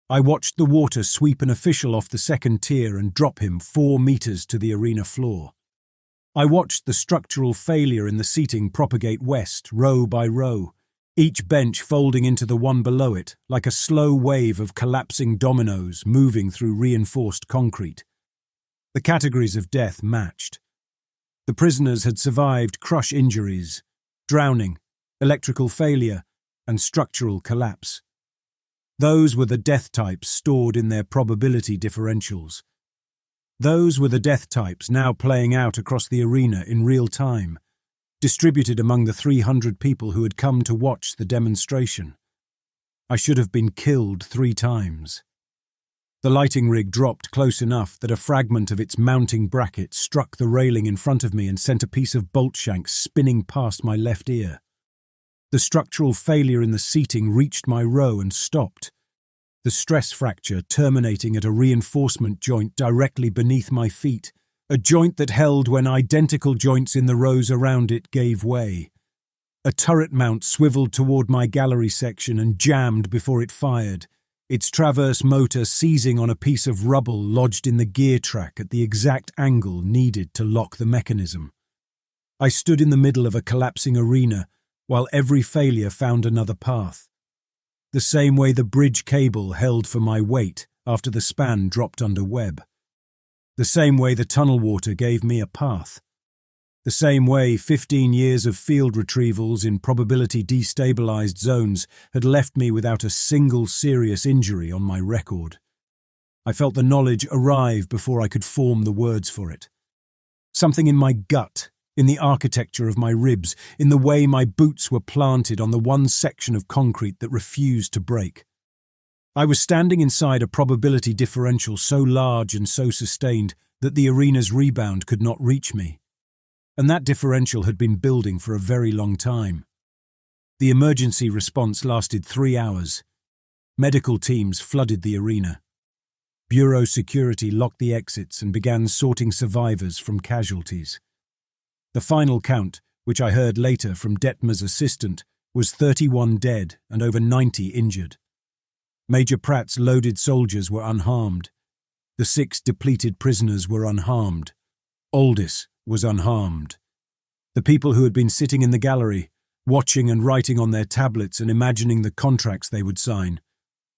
A: I watched the water sweep an official off the second tier and drop him 4 meters to the arena floor. I watched the structural failure in the seating propagate west, row by row, each bench folding into the one below it, like a slow wave of collapsing dominoes moving through reinforced concrete. The categories of death matched. The prisoners had survived crush injuries, drowning, electrical failure, and structural collapse. Those were the death types stored in their probability differentials. Those were the death types now playing out across the arena in real time, distributed among the 300 people who had come to watch the demonstration. I should have been killed 3 times. The lighting rig dropped close enough that a fragment of its mounting bracket struck the railing in front of me and sent a piece of bolt shank spinning past my left ear. The structural failure in the seating reached my row and stopped, the stress fracture terminating at a reinforcement joint directly beneath my feet, a joint that held when identical joints in the rows around it gave way. A turret mount swiveled toward my gallery section and jammed before it fired, its traverse motor seizing on a piece of rubble lodged in the gear track at the exact angle needed to lock the mechanism. I stood in the middle of a collapsing arena, while every failure found another path. The same way the bridge cable held for my weight after the span dropped under web. The same way the tunnel water gave me a path. The same way 15 years of field retrievals in probability destabilized zones had left me without a single serious injury on my record. I felt the knowledge arrive before I could form the words for it. Something in my gut, in the architecture of my ribs, in the way my boots were planted on the one section of concrete that refused to break. I was standing inside a probability differential so large and so sustained that the arena's rebound could not reach me. And that differential had been building for a very long time. The emergency response lasted 3 hours. Medical teams flooded the arena. Bureau security locked the exits and began sorting survivors from casualties. The final count, which I heard later from Detmer's assistant, was 31 dead and over 90 injured. Major Pratt's loaded soldiers were unharmed. The 6 depleted prisoners were unharmed. Aldis was unharmed. The people who had been sitting in the gallery, watching and writing on their tablets and imagining the contracts they would sign,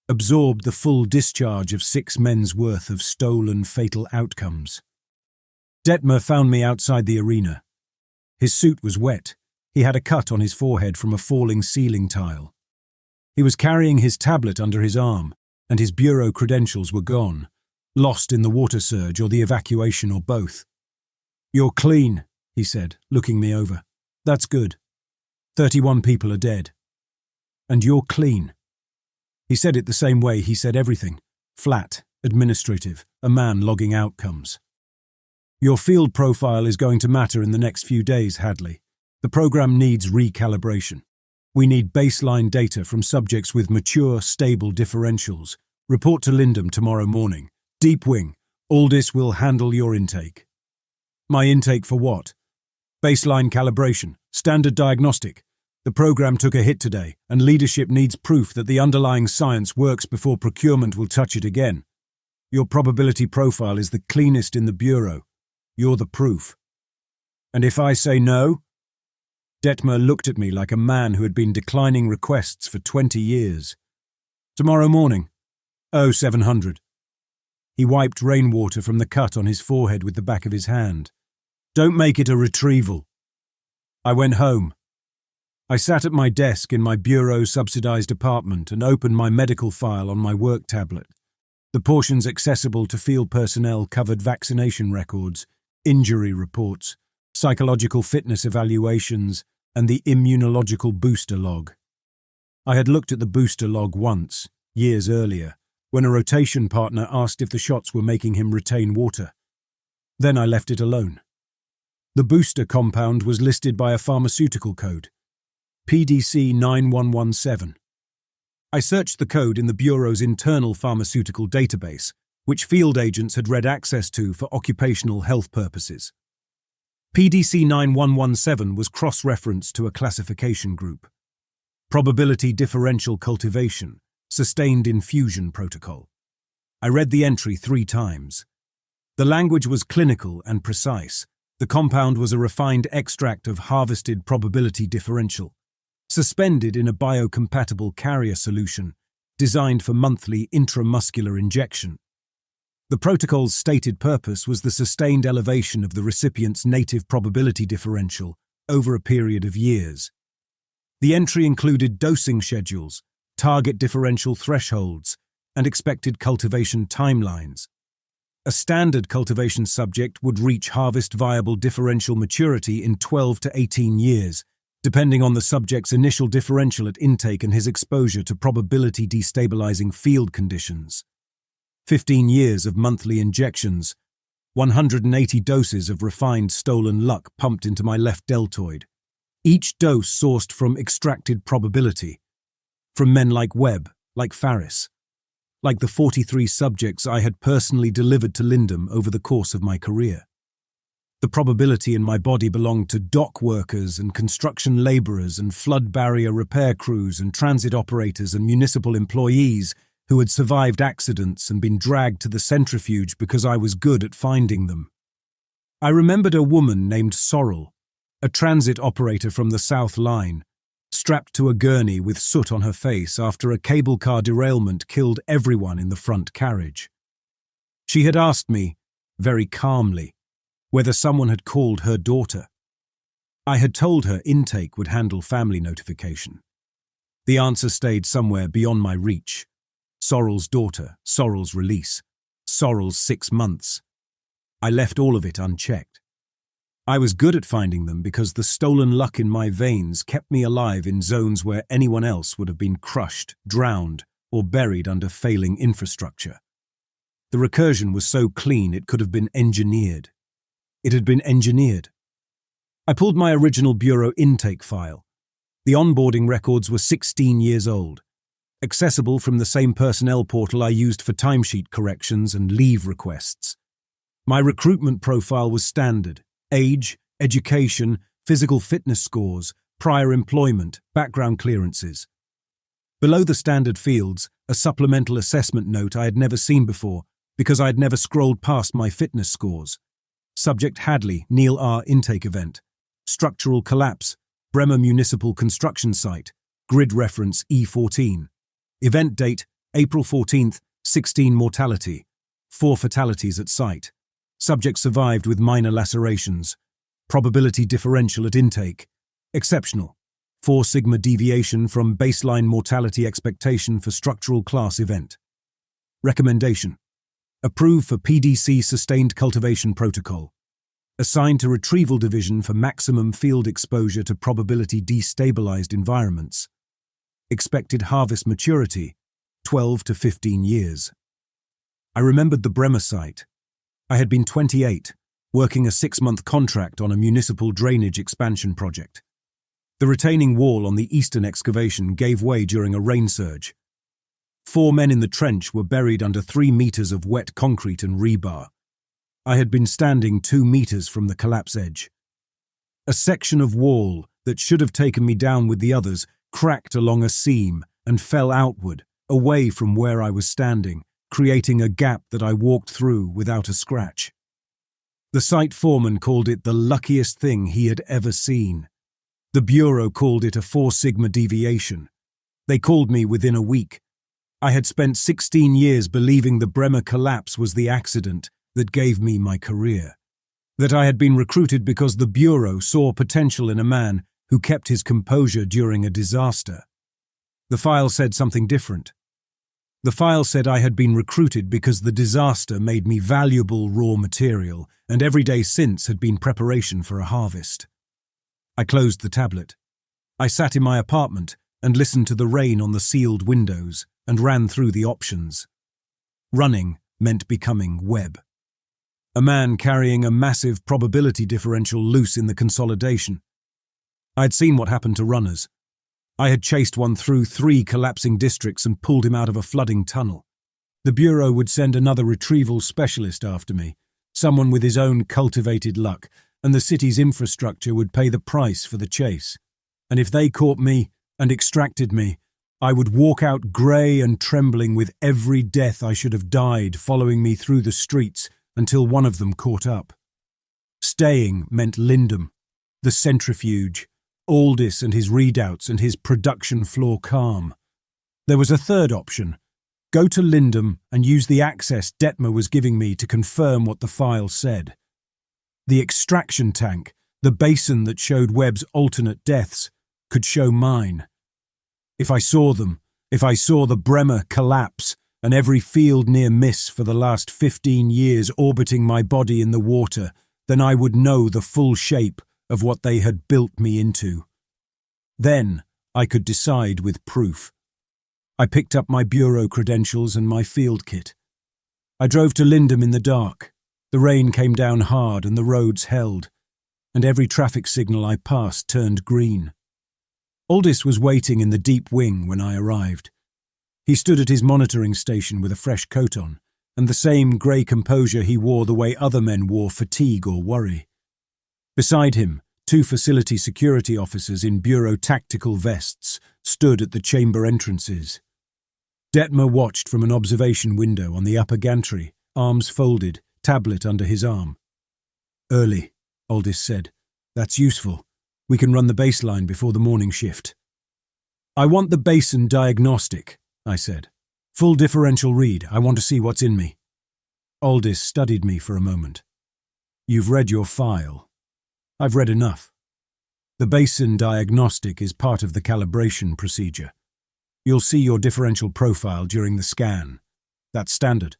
A: absorbed the full discharge of 6 men's worth of stolen fatal outcomes. Detmer found me outside the arena. His suit was wet. He had a cut on his forehead from a falling ceiling tile. He was carrying his tablet under his arm, and his bureau credentials were gone, lost in the water surge or the evacuation or both. "You're clean," he said, looking me over. "That's good. 31 people are dead. And you're clean." He said it the same way he said everything, flat, administrative, a man logging outcomes. "Your field profile is going to matter in the next few days, Hadley. The program needs recalibration. We need baseline data from subjects with mature, stable differentials. Report to Lindum tomorrow morning. Deep Wing, Aldis will handle your intake." "My intake for what?" "Baseline calibration, standard diagnostic. The program took a hit today, and leadership needs proof that the underlying science works before procurement will touch it again. Your probability profile is the cleanest in the Bureau. You're the proof." "And if I say no?" Detmer looked at me like a man who had been declining requests for 20 years. "Tomorrow morning. 0700. He wiped rainwater from the cut on his forehead with the back of his hand. "Don't make it a retrieval." I went home. I sat at my desk in my bureau-subsidized apartment and opened my medical file on my work tablet. The portions accessible to field personnel covered vaccination records, injury reports, psychological fitness evaluations, and the immunological booster log. I had looked at the booster log once, years earlier, when a rotation partner asked if the shots were making him retain water. Then I left it alone. The booster compound was listed by a pharmaceutical code, PDC 9117. I searched the code in the Bureau's internal pharmaceutical database, which field agents had read access to for occupational health purposes. PDC 9117 was cross-referenced to a classification group. Probability differential cultivation, sustained infusion protocol. I read the entry 3 times. The language was clinical and precise. The compound was a refined extract of harvested probability differential, suspended in a biocompatible carrier solution designed for monthly intramuscular injection. The protocol's stated purpose was the sustained elevation of the recipient's native probability differential over a period of years. The entry included dosing schedules, target differential thresholds, and expected cultivation timelines. A standard cultivation subject would reach harvest-viable differential maturity in 12 to 18 years, depending on the subject's initial differential at intake and his exposure to probability destabilizing field conditions. 15 years of monthly injections, 180 doses of refined stolen luck pumped into my left deltoid, each dose sourced from extracted probability, from men like Webb, like Farris, like the 43 subjects I had personally delivered to Lindum over the course of my career. The probability in my body belonged to dock workers and construction labourers and flood barrier repair crews and transit operators and municipal employees who had survived accidents and been dragged to the centrifuge because I was good at finding them. I remembered a woman named Sorrel, a transit operator from the South Line, strapped to a gurney with soot on her face after a cable car derailment killed everyone in the front carriage. She had asked me, very calmly, whether someone had called her daughter. I had told her intake would handle family notification. The answer stayed somewhere beyond my reach. Sorrel's daughter, Sorrel's release, Sorrel's 6 months. I left all of it unchecked. I was good at finding them because the stolen luck in my veins kept me alive in zones where anyone else would have been crushed, drowned, or buried under failing infrastructure. The recursion was so clean it could have been engineered. It had been engineered. I pulled my original Bureau intake file. The onboarding records were 16 years old, accessible from the same personnel portal I used for timesheet corrections and leave requests. My recruitment profile was standard: age, education, physical fitness scores, prior employment, background clearances. Below the standard fields, a supplemental assessment note I had never seen before because I had never scrolled past my fitness scores. Subject Hadley, Neil R. intake event. Structural collapse, Bremer Municipal Construction Site. Grid reference E14. Event date, April 14th, 16 mortality. 4 fatalities at site. Subject survived with minor lacerations. Probability differential at intake. Exceptional. 4 sigma deviation from baseline mortality expectation for structural class event. Recommendation. Approved for PDC Sustained Cultivation Protocol. Assigned to Retrieval Division for maximum field exposure to probability destabilized environments. Expected harvest maturity, 12 to 15 years. I remembered the Bremer site. I had been 28, working a 6-month contract on a municipal drainage expansion project. The retaining wall on the eastern excavation gave way during a rain surge. 4 men in the trench were buried under 3 meters of wet concrete and rebar. I had been standing 2 meters from the collapse edge. A section of wall that should have taken me down with the others cracked along a seam and fell outward, away from where I was standing, creating a gap that I walked through without a scratch. The site foreman called it the luckiest thing he had ever seen. The Bureau called it a 4 sigma deviation. They called me within a week. I had spent 16 years believing the Bremer collapse was the accident that gave me my career. That I had been recruited because the Bureau saw potential in a man who kept his composure during a disaster. The file said something different. The file said I had been recruited because the disaster made me valuable raw material, and every day since had been preparation for a harvest. I closed the tablet. I sat in my apartment and listened to the rain on the sealed windows and ran through the options. Running meant becoming web. A man carrying a massive probability differential loose in the consolidation. I had seen what happened to runners. I had chased one through 3 collapsing districts and pulled him out of a flooding tunnel. The Bureau would send another retrieval specialist after me, someone with his own cultivated luck, and the city's infrastructure would pay the price for the chase. And if they caught me and extracted me, I would walk out grey and trembling with every death I should have died following me through the streets until one of them caught up. Staying meant Lindum, the centrifuge, Aldis and his readouts and his production floor calm. There was a third option. Go to Lindum and use the access Detmer was giving me to confirm what the file said. The extraction tank, the basin that showed Webb's alternate deaths, could show mine. If I saw them, if I saw the Bremer collapse and every field near miss for the last 15 years orbiting my body in the water, then I would know the full shape of what they had built me into. Then I could decide with proof. I picked up my bureau credentials and my field kit. I drove to Lindum in the dark. The rain came down hard and the roads held, and every traffic signal I passed turned green. Aldis was waiting in the deep wing when I arrived. He stood at his monitoring station with a fresh coat on, and the same grey composure he wore the way other men wore fatigue or worry. Beside him, 2 facility security officers in bureau tactical vests stood at the chamber entrances. Detmer watched from an observation window on the upper gantry, arms folded, tablet under his arm. "Early," Aldis said. "That's useful. We can run the baseline before the morning shift." "I want the basin diagnostic," I said. "Full differential read. I want to see what's in me." Aldis studied me for a moment. "You've read your file." "I've read enough. The basin diagnostic is part of the calibration procedure. You'll see your differential profile during the scan. That's standard."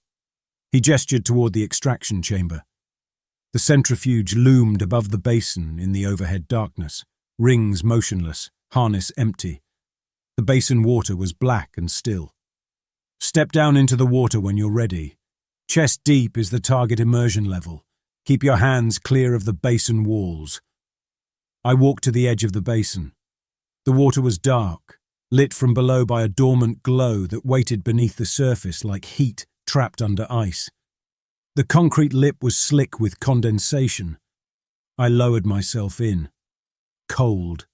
A: He gestured toward the extraction chamber. The centrifuge loomed above the basin in the overhead darkness, rings motionless, harness empty. The basin water was black and still. "Step down into the water when you're ready. Chest deep is the target immersion level. Keep your hands clear of the basin walls." I walked to the edge of the basin. The water was dark, lit from below by a dormant glow that waited beneath the surface like heat trapped under ice. The concrete lip was slick with condensation. I lowered myself in. Cold.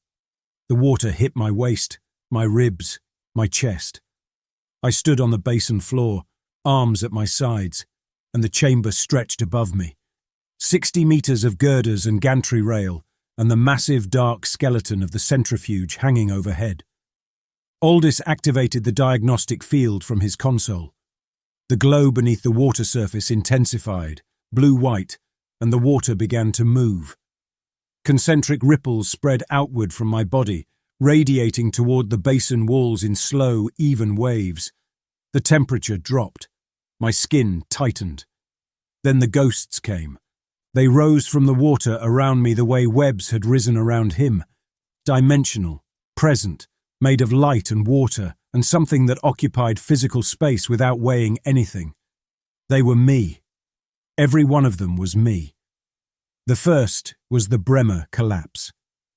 A: The water hit my waist, my ribs, my chest. I stood on the basin floor, arms at my sides, and the chamber stretched above me. 60 meters of girders and gantry rail, and the massive dark skeleton of the centrifuge hanging overhead. Aldis activated the diagnostic field from his console. The glow beneath the water surface intensified, blue-white, and the water began to move. Concentric ripples spread outward from my body, radiating toward the basin walls in slow, even waves. The temperature dropped. My skin tightened. Then the ghosts came. They rose from the water around me the way Webb's had risen around him. Dimensional, present, made of light and water, and something that occupied physical space without weighing anything. They were me. Every one of them was me. The first was the Bremer collapse,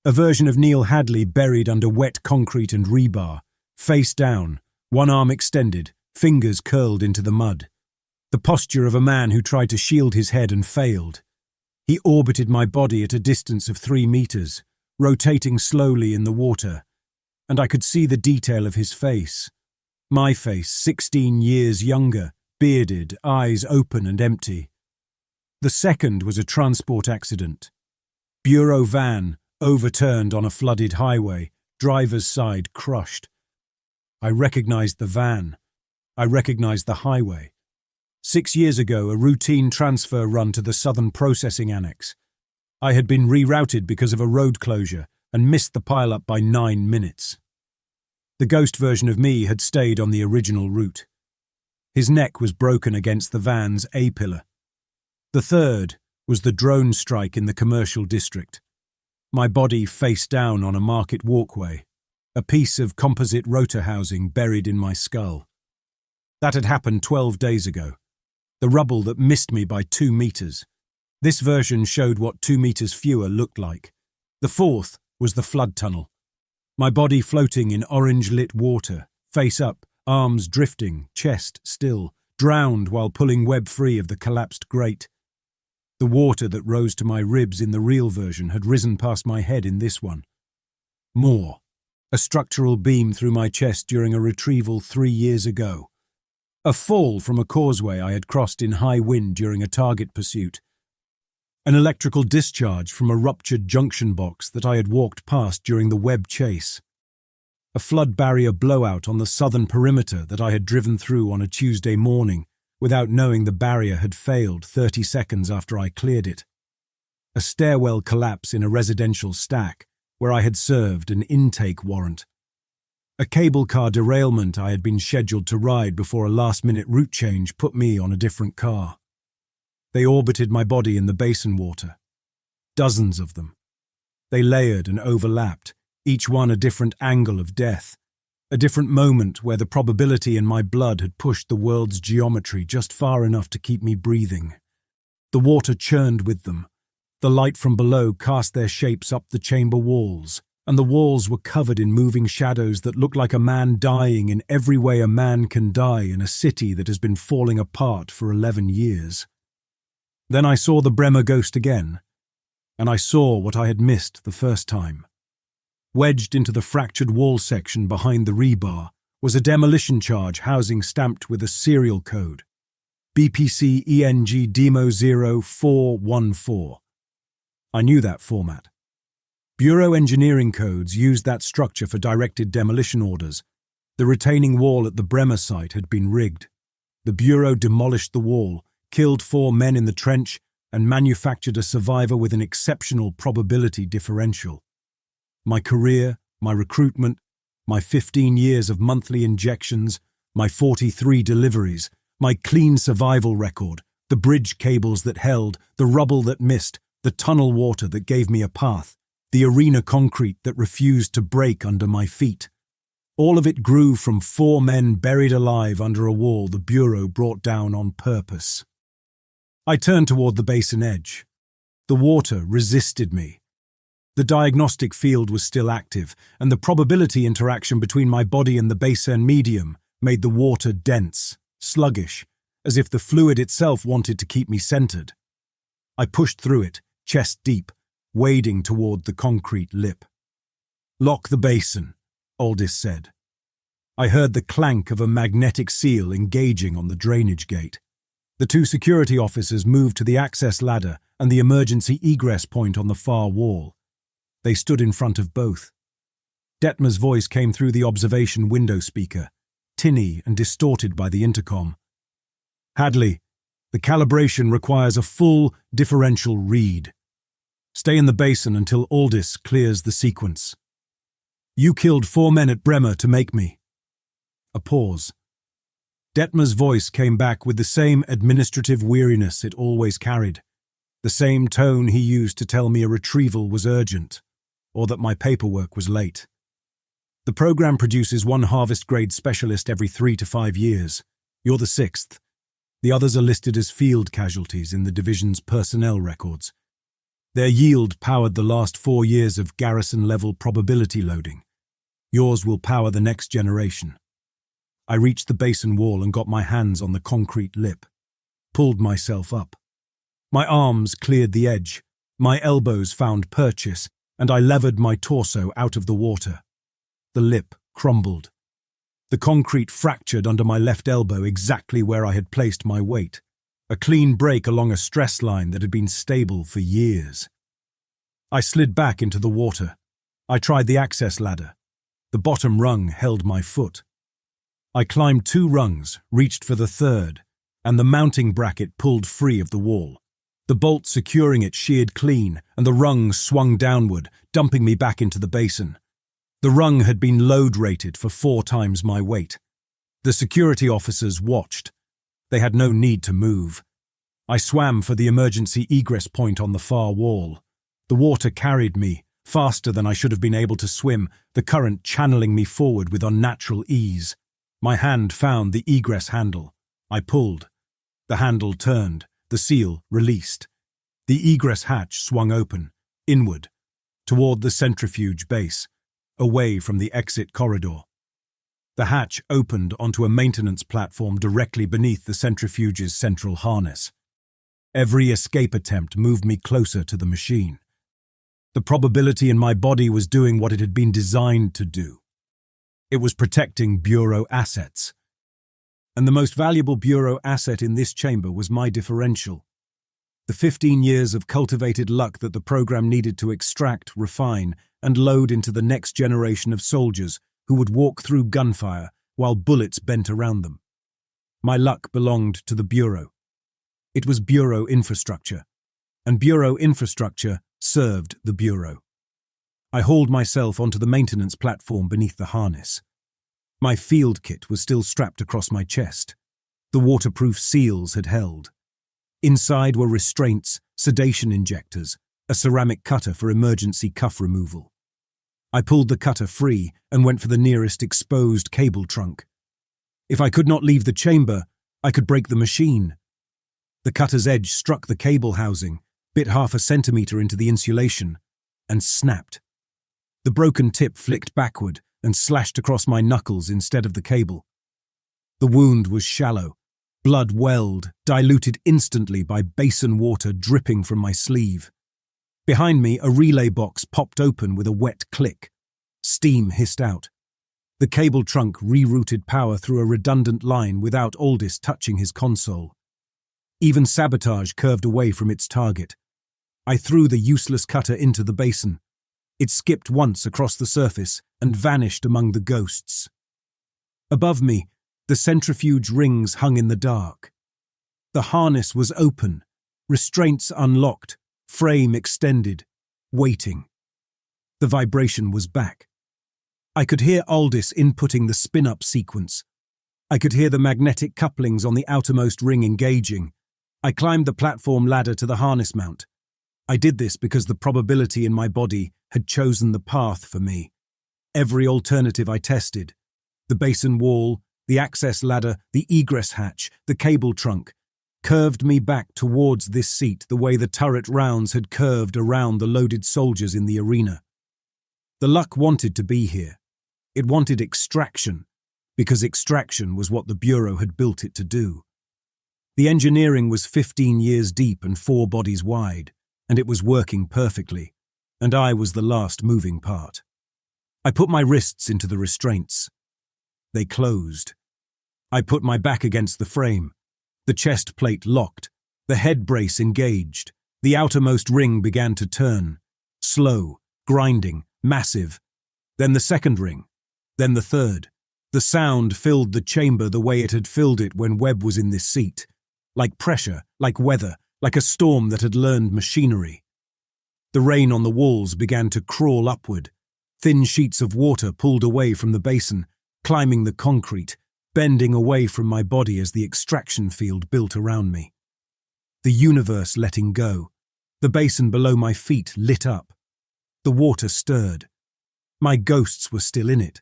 A: a version of Neil Hadley buried under wet concrete and rebar, face down, one arm extended, fingers curled into the mud. The posture of a man who tried to shield his head and failed. He orbited my body at a distance of 3 meters, rotating slowly in the water, and I could see the detail of his face. My face, 16 years younger, bearded, eyes open and empty. The second was a transport accident. Bureau van, overturned on a flooded highway, driver's side crushed. I recognized the van. I recognized the highway. 6 years ago, a routine transfer run to the Southern Processing Annex. I had been rerouted because of a road closure, and missed the pile-up by 9 minutes. The ghost version of me had stayed on the original route. His neck was broken against the van's A-pillar. The third was the drone strike in the commercial district. My body face down on a market walkway, a piece of composite rotor housing buried in my skull. That had happened 12 days ago. The rubble that missed me by 2 meters. This version showed what 2 meters fewer looked like. The fourth was the flood tunnel. My body floating in orange-lit water, face up, arms drifting, chest still, drowned while pulling web free of the collapsed grate. The water that rose to my ribs in the real version had risen past my head in this one. More. A structural beam through my chest during a retrieval 3 years ago. A fall from a causeway I had crossed in high wind during a target pursuit. An electrical discharge from a ruptured junction box that I had walked past during the web chase. A flood barrier blowout on the southern perimeter that I had driven through on a Tuesday morning without knowing the barrier had failed 30 seconds after I cleared it. A stairwell collapse in a residential stack where I had served an intake warrant. A cable car derailment I had been scheduled to ride before a last-minute route change put me on a different car. They orbited my body in the basin water. Dozens of them. They layered and overlapped, each one a different angle of death, a different moment where the probability in my blood had pushed the world's geometry just far enough to keep me breathing. The water churned with them. The light from below cast their shapes up the chamber walls, and the walls were covered in moving shadows that looked like a man dying in every way a man can die in a city that has been falling apart for 11 years. Then I saw the Bremer ghost again, and I saw what I had missed the first time. Wedged into the fractured wall section behind the rebar was a demolition charge housing stamped with a serial code, BPC ENG Demo 0414. I knew that format. Bureau engineering codes used that structure for directed demolition orders. The retaining wall at the Bremer site had been rigged. The Bureau demolished the wall, killed 4 men in the trench, and manufactured a survivor with an exceptional probability differential. My career, my recruitment, my 15 years of monthly injections, my 43 deliveries, my clean survival record, the bridge cables that held, the rubble that missed, the tunnel water that gave me a path, the arena concrete that refused to break under my feet. All of it grew from 4 men buried alive under a wall the Bureau brought down on purpose. I turned toward the basin edge. The water resisted me. The diagnostic field was still active, and the probability interaction between my body and the basin medium made the water dense, sluggish, as if the fluid itself wanted to keep me centered. I pushed through it, chest deep, wading toward the concrete lip. "Lock the basin," Aldis said. I heard the clank of a magnetic seal engaging on the drainage gate. The 2 security officers moved to the access ladder and the emergency egress point on the far wall. They stood in front of both. Detmer's voice came through the observation window speaker, tinny and distorted by the intercom. "Hadley, the calibration requires a full differential read. Stay in the basin until Aldis clears the sequence. You killed 4 men at Bremer to make me." A pause. Detmer's voice came back with the same administrative weariness it always carried, the same tone he used to tell me a retrieval was urgent, or that my paperwork was late. "The program produces 1 harvest-grade specialist every 3 to 5 years. You're the 6th. The others are listed as field casualties in the division's personnel records. Their yield powered the last 4 years of garrison-level probability loading. Yours will power the next generation." I reached the basin wall and got my hands on the concrete lip, pulled myself up. My arms cleared the edge, my elbows found purchase, and I levered my torso out of the water. The lip crumbled. The concrete fractured under my left elbow exactly where I had placed my weight, a clean break along a stress line that had been stable for years. I slid back into the water. I tried the access ladder. The bottom rung held my foot. I climbed 2 rungs, reached for the 3rd, and the mounting bracket pulled free of the wall. The bolt securing it sheared clean, and the rung swung downward, dumping me back into the basin. The rung had been load-rated for 4 times my weight. The security officers watched. They had no need to move. I swam for the emergency egress point on the far wall. The water carried me, faster than I should have been able to swim, the current channeling me forward with unnatural ease. My hand found the egress handle. I pulled. The handle turned, the seal released. The egress hatch swung open, inward, toward the centrifuge base, away from the exit corridor. The hatch opened onto a maintenance platform directly beneath the centrifuge's central harness. Every escape attempt moved me closer to the machine. The probability in my body was doing what it had been designed to do. It was protecting Bureau assets. And the most valuable Bureau asset in this chamber was my differential. The 15 years of cultivated luck that the program needed to extract, refine, and load into the next generation of soldiers who would walk through gunfire while bullets bent around them. My luck belonged to the Bureau. It was Bureau infrastructure, and Bureau infrastructure served the Bureau. I hauled myself onto the maintenance platform beneath the harness. My field kit was still strapped across my chest. The waterproof seals had held. Inside were restraints, sedation injectors, a ceramic cutter for emergency cuff removal. I pulled the cutter free and went for the nearest exposed cable trunk. If I could not leave the chamber, I could break the machine. The cutter's edge struck the cable housing, bit half a centimeter into the insulation, and snapped. The broken tip flicked backward and slashed across my knuckles instead of the cable. The wound was shallow. Blood welled, diluted instantly by basin water dripping from my sleeve. Behind me, a relay box popped open with a wet click. Steam hissed out. The cable trunk rerouted power through a redundant line without Aldis touching his console. Even sabotage curved away from its target. I threw the useless cutter into the basin. It skipped once across the surface and vanished among the ghosts. Above me, the centrifuge rings hung in the dark. The harness was open, restraints unlocked, frame extended, waiting. The vibration was back. I could hear Aldis inputting the spin-up sequence. I could hear the magnetic couplings on the outermost ring engaging. I climbed the platform ladder to the harness mount. I did this because the probability in my body had chosen the path for me. Every alternative I tested, the basin wall, the access ladder, the egress hatch, the cable trunk, curved me back towards this seat the way the turret rounds had curved around the loaded soldiers in the arena. The luck wanted to be here. It wanted extraction, because extraction was what the Bureau had built it to do. The engineering was 15 years deep and 4 bodies wide, and it was working perfectly, and I was the last moving part. I put my wrists into the restraints. They closed. I put my back against the frame. The chest plate locked. The head brace engaged. The outermost ring began to turn. Slow, grinding, massive. Then the second ring. Then the third. The sound filled the chamber the way it had filled it when Webb was in this seat. Like pressure, like weather, like a storm that had learned machinery. The rain on the walls began to crawl upward. Thin sheets of water pulled away from the basin, climbing the concrete, bending away from my body as the extraction field built around me. The universe letting go. The basin below my feet lit up. The water stirred. My ghosts were still in it.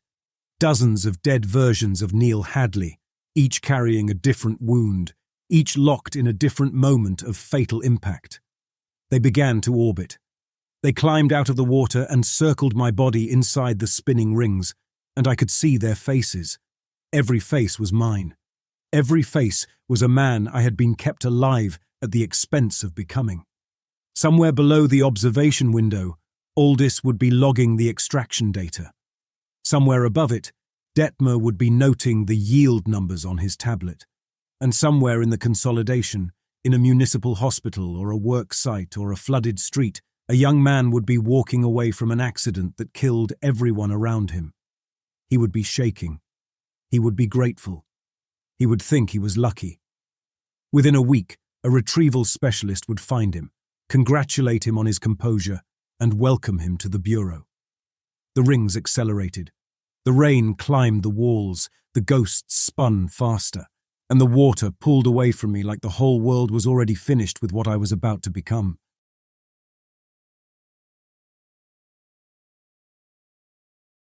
A: Dozens of dead versions of Neil Hadley, each carrying a different wound, each locked in a different moment of fatal impact. They began to orbit. They climbed out of the water and circled my body inside the spinning rings, and I could see their faces. Every face was mine. Every face was a man I had been kept alive at the expense of becoming. Somewhere below the observation window, Aldis would be logging the extraction data. Somewhere above it, Detmer would be noting the yield numbers on his tablet. And somewhere in the consolidation, in a municipal hospital or a work site or a flooded street, a young man would be walking away from an accident that killed everyone around him. He would be shaking. He would be grateful. He would think he was lucky. Within a week, A retrieval specialist would find him, congratulate him on his composure, and welcome him to the bureau. The rings accelerated. The rain climbed the walls, the ghosts spun faster, and the water pulled away from me like the whole world was already finished with what I was about to become.